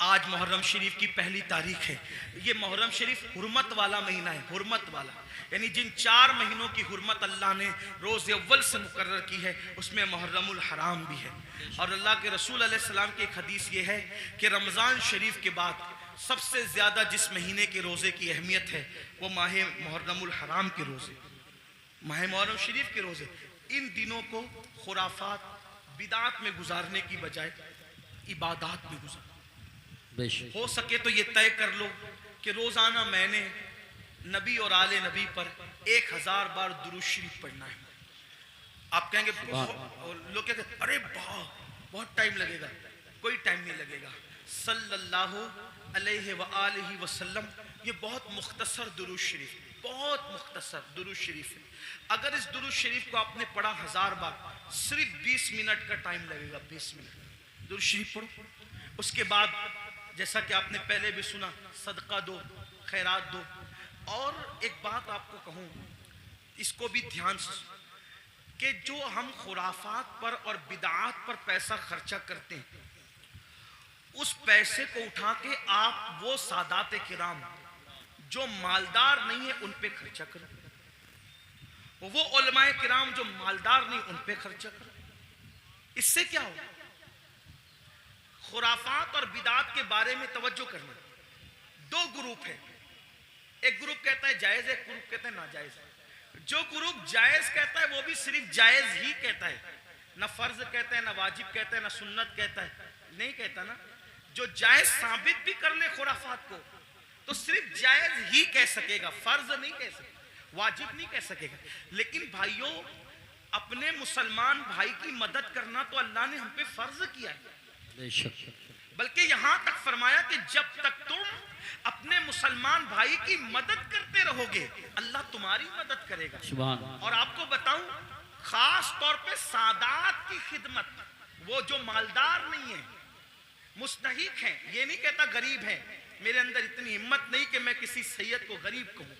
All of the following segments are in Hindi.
आज मुहर्रम शरीफ की पहली तारीख है। ये मुहर्रम शरीफ हुर्मत वाला महीना है, हुर्मत वाला, यानी जिन 4 महीनों की हुर्मत अल्लाह ने रोज़ अव्वल से मुकर्रर की है, उसमें मुहर्रमुल हराम भी है। और अल्लाह के रसूल अलैहि सलाम की एक हदीस ये है कि रमज़ान शरीफ के बाद सबसे ज़्यादा जिस महीने के रोज़े की अहमियत है वो माह मुहर्रमुल हराम के रोज़े, माह मुहर्रम शरीफ के रोज़े। इन दिनों को खुराफात बिदात में गुजारने की बजाय इबादात में गुजार, हो सके तो ये तय कर लो कि रोजाना मैंने नबी और आले नबी पर 1000 बार दुरूद शरीफ पढ़ना है। आप कहेंगे, लोग कहते हैं अरे बहुत टाइम लगेगा। कोई टाइम नहीं लगेगा। सल्लल्लाहु अलैहि व आलिहि वसल्लम, ये बहुत मुख्तसर दुरूद शरीफ, बहुत मुख्तसर दुरूद शरीफ है। अगर इस दुरूद शरीफ को आपने पढ़ा 1000 बार, सिर्फ 20 मिनट का टाइम लगेगा। 20 मिनट दुरूद शरीफ पढ़ो। उसके बाद जैसा कि आपने पहले भी सुना, सदका दो, खैरात दो। और एक बात आपको कहूँ, इसको भी ध्यान से, कि जो हम खुराफात पर और बिदात पर पैसा खर्चा करते हैं, उस पैसे को उठा के आप वो सादात किराम जो मालदार नहीं है उन पे खर्चा करो, वो उलमाए किराम जो मालदार नहीं उन पे खर्चा करो। इससे क्या होगा? खुराफात और बिदात के बारे में तवज्जो करना। 2 ग्रुप है, एक ग्रुप कहता है जायज है, एक ग्रुप कहता है नाजायज है। जो ग्रुप जायज कहता है वो भी सिर्फ जायज ही कहता है, ना फर्ज कहता है, ना वाजिब कहता है, ना सुन्नत कहता है, नहीं कहता ना। जो जायज साबित भी कर ले खुराफात को तो सिर्फ जायज ही कह सकेगा, फर्ज नहीं कह सकेगा, वाजिब नहीं कह सकेगा। लेकिन भाइयों, अपने मुसलमान भाई की मदद करना तो अल्लाह ने हम पे फर्ज किया है। बल्कि यहां तक फरमाया कि जब तक तुम अपने मुसलमान भाई की मदद करते रहोगे अल्लाह तुम्हारी मदद करेगा। और आपको बताऊं, खास तौर पे सादात की खिदमत, वो जो मालदार नहीं है, मुस्तहिक हैं, ये नहीं कहता गरीब हैं, मेरे अंदर इतनी हिम्मत नहीं कि मैं किसी सैयद को गरीब कहूं,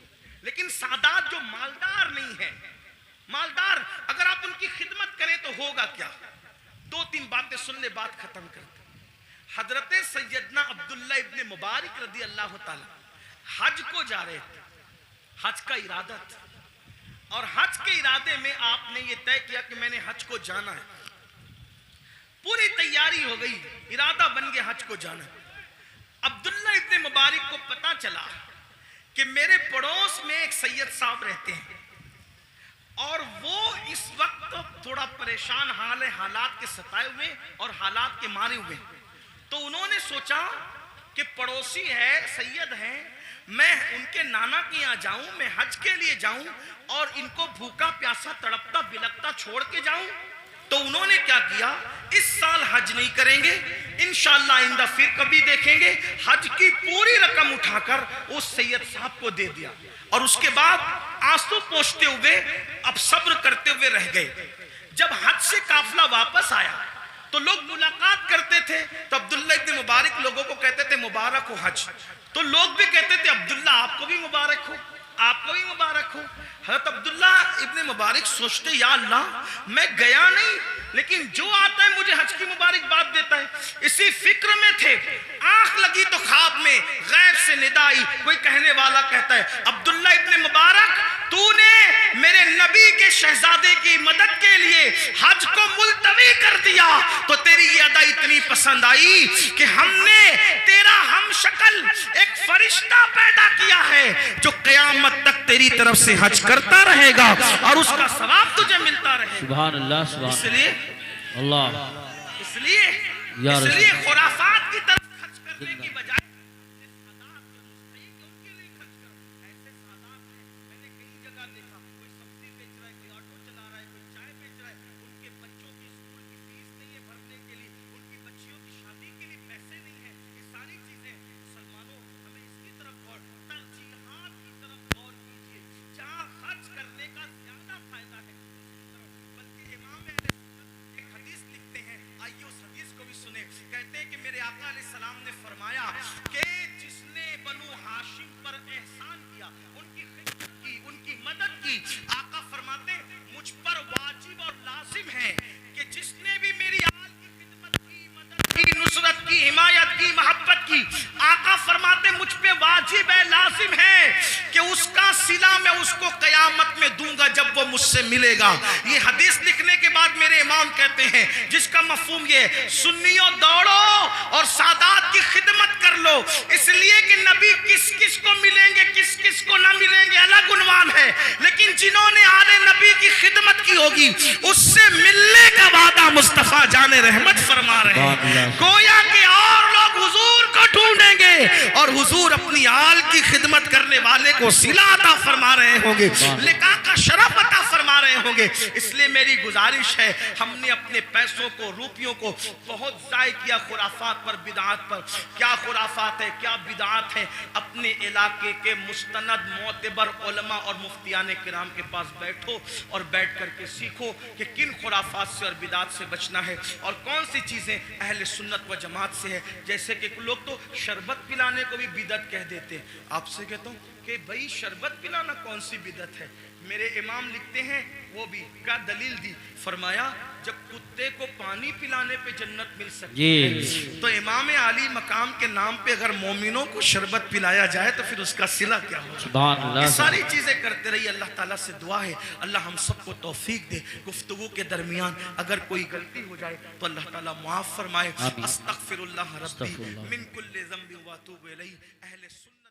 लेकिन सादात जो मालदार नहीं है, मालदार अगर आप उनकी खिदमत करें तो होगा क्या? 2-3 बातें सुन ले, बात खत्म करते। हजरत सैयदना अब्दुल्ला इब्ने मुबारक रदी अल्लाह ताला हज को जा रहे थे, हज का इरादा था, और हज के इरादे में आपने ये तय किया कि मैंने हज को जाना है। पूरी तैयारी हो गई, इरादा बन गया हज को जाना। अब्दुल्ला इब्ने मुबारक को पता चला कि मेरे पड़ोस में एक सैयद साहब रहते हैं और वो इस वक्त थोड़ा परेशान हाल है, हालात के सताए हुए और हालात के मारे हुए। तो उन्होंने सोचा कि पड़ोसी है, सैयद हैं, मैं उनके नाना के यहाँ जाऊं, मैं हज के लिए जाऊं और इनको भूखा प्यासा तड़पता बिलखता छोड़ के जाऊं। तो उन्होंने क्या किया, इस साल हज नहीं करेंगे, इंशाअल्लाह आइंदा फिर कभी देखेंगे। हज की पूरी रकम उठाकर उस सैयद साहब को दे दिया और उसके बाद आंसू पोंछते हुए, अब सब्र करते हुए रह गए। जब हज से काफिला वापस आया तो लोग मुलाकात करते थे, तो अब्दुल्ला इब्ने मुबारक लोगों को कहते थे मुबारक हो हज। तो लोग भी कहते थे अब्दुल्ला आपको भी मुबारक हो, आपको भी मुबारक हो। हज़रत अब्दुल्ला इब्ने मुबारक सोचते, या अल्लाह मैं गया नहीं, लेकिन जो आता है मुझे हज की मुबारकबाद देता है। इसी फिक्र में थे, आंख लगी तो ख्वाब में गैब से निदा आई। कोई कहने वाला कहता है, अब्दुल्ला इब्ने मुबारक, तूने मेरे नबी के शहजादे की मदद के लिए हज को मुलतवी कर दिया तो तेरी ये अदा इतनी पसंद आई कि हमने तेरा हम शक्ल एक फरिश्ता पैदा किया है जो क़यामत तक तेरी तरफ से हज करता रहेगा और उसका सवाब तुझे मिलता रहेगा। सुभान अल्लाह, सुभान इसलिए अल्लाह, इसलिए खुराफात की तरफ खर्च करने की बजाय कहते हैं कि मेरे आका अलैहिस्सलाम ने फरमाया कि जिसने बनु हाशिम पर एहसान किया, उनकी खिदमत की, उनकी मदद की, आका फरमाते मुझ पर वाजिब और लाजिम है कि जिसने भी मेरी आल की खिदमत की, मदद की, नुसरत की, हिमायत की, मोहब्बत की, फरमाते मुझ पे वाजिब है, लाजिम है कि उसका सिला मैं उसको कयामत में दूंगा जब वो मुझसे मिलेगा। ये हदीस लिखने के बाद मेरे इमाम कहते हैं जिसका मफहूम ये सुन्नियों दौड़ो और सादात की खिदमत कर लो, इसलिए कि नबी किस किस को मिलेंगे किस किस को ना मिलेंगे अलग उन्वान है, लेकिन जिन्होंने आले नबी की खिदमत की होगी उससे मिलने का वादा मुस्तफा जाने रहमत फरमा रहे हैं। गोया के और लोग हुजूर को ढूंढेंगे और हुजूर अपनी आल की खिदमत करने वाले को सिला अता फरमा रहे होंगे, लिका का शरफ अता फरमा रहे होंगे। इसलिए मेरी गुजारिश है, हमने अपने पैसों को रुपयों को बहुत जाय किया खुराफात पर, बिदात पर। क्या खुराफात है क्या बिदात है, अपने इलाके के मुस्तनद मोतबर उलमा और मुफ्तियान किराम के पास बैठो और बैठ करके सीखो कि किन खुराफात से और बिदात से बचना है और कौन सी चीज़ें अहले सुन्नत व जमात से है। जैसे कि लोग तो शरबत पिलाने को भी बिदत कह देते हैं। आपसे कहता हूँ कि भाई शरबत पिलाना कौन सी बिदत है। मेरे इमाम लिखते हैं वो भी क्या दलील दी, फरमाया जब कुत्ते को पानी पिलाने पे जन्नत मिल सकती है तो इमाम आली मकाम के नाम पे अगर मोमिनों को शरबत पिलाया जाए तो फिर उसका सिला क्या होगा। ये सारी चीजें करते रहिए। अल्लाह ताला से दुआ है अल्लाह हम सबको तौफीक दे। गुफ्तगू के दरमियान अगर कोई गलती हो जाए तो अल्लाह ताला माफ फरमाए। अस्तगफिरुल्लाह रब्बी मिन कुल्ली ज़ंबि व अतूबु इलैहि। अहले सुन्नत